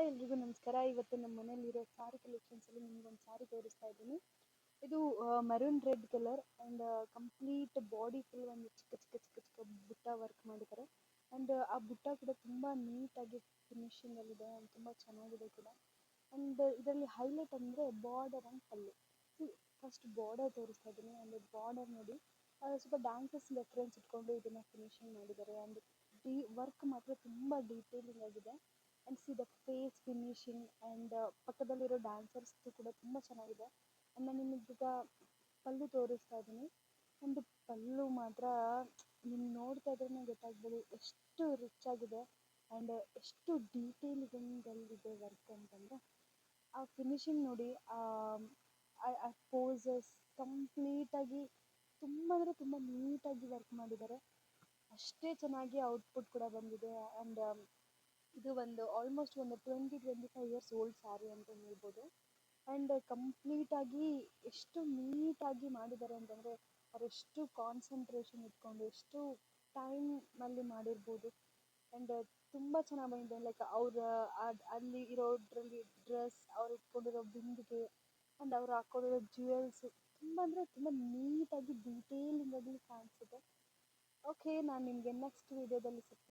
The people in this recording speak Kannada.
ಹಾಯ್ ಎಲ್ರಿಗೂ ನಮಸ್ಕಾರ. ಇವತ್ತು ನಮ್ಮ ಮನೇಲಿರೋ ಸಾರಿ ಕಲೆಕ್ಷನ್ಸಲ್ಲಿ ನಿಮ್ಗೊಂದು ಸಾರಿ ತೋರಿಸ್ತಾ ಇದ್ದೀನಿ. ಇದು maroon red colour and complete body full ಒಂದು ಚಿಕ್ಕ ಚಿಕ್ಕ ಚಿಕ್ಕ ಚಿಕ್ಕ ಬುಟ್ಟ ವರ್ಕ್ ಮಾಡಿದ್ದಾರೆ. ಆ್ಯಂಡ್ ಆ ಬುಟ್ಟ ಕೂಡ ತುಂಬ ನೀಟಾಗಿ ಫಿನಿಶಿಂಗಲ್ಲಿದೆ ಆ್ಯಂಡ್ ತುಂಬ ಚೆನ್ನಾಗಿದೆ ಕೂಡ. ಆ್ಯಂಡ್ ಇದರಲ್ಲಿ ಹೈಲೈಟ್ ಅಂದರೆ border and pallu. First border ತೋರಿಸ್ತಾ ಇದ್ದೀನಿ. ಆ್ಯಂಡ್ ಬಾರ್ಡರ್ ನೋಡಿ ಸ್ವಲ್ಪ ಡ್ಯಾನ್ಸಸ್ ರೆಫರೆನ್ಸ್ ಇಟ್ಕೊಂಡು ಇದನ್ನು ಫಿನಿಶಿಂಗ್ ಮಾಡಿದ್ದಾರೆ. ಆ್ಯಂಡ್ ವರ್ಕ್ ಮಾತ್ರ ತುಂಬ ಡೀಟೇಲಿಂಗ್ ಆಗಿದೆ. And see the face finishing and ಪಕ್ಕದಲ್ಲಿರೋ ಡ್ಯಾನ್ಸರ್ಸ್ದು ಕೂಡ ತುಂಬ ಚೆನ್ನಾಗಿದೆ. ಆ್ಯಂಡ್ ನಾನು ನಿಮಗೀಗ ಪಲ್ಲು ತೋರಿಸ್ತಾ ಇದ್ದೀನಿ. ಒಂದು ಪಲ್ಲು ಮಾತ್ರ ನೀವು ನೋಡ್ತಾ ಇದ್ರೇ ಗೊತ್ತಾಗ್ಬೋದು ಎಷ್ಟು ರಿಚ್ ಆಗಿದೆ ಆ್ಯಂಡ್ ಎಷ್ಟು ಡೀಟೇಲಿಂಗಲ್ಲಿದೆ ವರ್ಕ್ ಅಂತಂದರೆ. ಆ ಫಿನಿಶಿಂಗ್ ನೋಡಿ, ಆ ಪೋಸಸ್ ಕಂಪ್ಲೀಟಾಗಿ ತುಂಬ ಅಂದರೆ ತುಂಬ ನೀಟಾಗಿ ವರ್ಕ್ ಮಾಡಿದ್ದಾರೆ. ಅಷ್ಟೇ ಚೆನ್ನಾಗಿ ಔಟ್ಪುಟ್ ಕೂಡ ಬಂದಿದೆ. ಆ್ಯಂಡ್ ಇದು ಒಂದು ಆಲ್ಮೋಸ್ಟ್ ಒಂದು 20-25 ಇಯರ್ಸ್ ಓಲ್ಡ್ ಸ್ಯಾರಿ ಅಂತ ಹೇಳ್ಬೋದು. ಆ್ಯಂಡ್ ಕಂಪ್ಲೀಟಾಗಿ ಎಷ್ಟು ನೀಟಾಗಿ ಮಾಡಿದ್ದಾರೆ ಅಂತಂದರೆ ಅವರೆಷ್ಟು ಕಾನ್ಸಂಟ್ರೇಷನ್ ಇಟ್ಕೊಂಡು ಎಷ್ಟು ಟೈಮಲ್ಲಿ ಮಾಡಿರ್ಬೋದು. ಆ್ಯಂಡ್ ತುಂಬ ಚೆನ್ನಾಗಿ ಬಂದಿದೆ. ಲೈಕ್ ಅವರ ಅಲ್ಲಿ ಇರೋದ್ರಲ್ಲಿ ಡ್ರೆಸ್, ಅವ್ರು ಇಟ್ಕೊಂಡಿರೋ ಬಿಂದಿಗೆ ಆ್ಯಂಡ್ ಅವ್ರು ಹಾಕ್ಕೊಂಡಿರೋ ಜ್ಯುವೆಲ್ಸು ತುಂಬ ಅಂದರೆ ತುಂಬ ನೀಟಾಗಿ ಡೀಟೇಲಿಂಗಾಗಿ ಕಾಣಿಸುತ್ತೆ. ಓಕೆ, ನಾನು ನಿಮಗೆ ನೆಕ್ಸ್ಟ್ ವೀಡಿಯೋದಲ್ಲಿ ಸಿಗ್ತೀನಿ.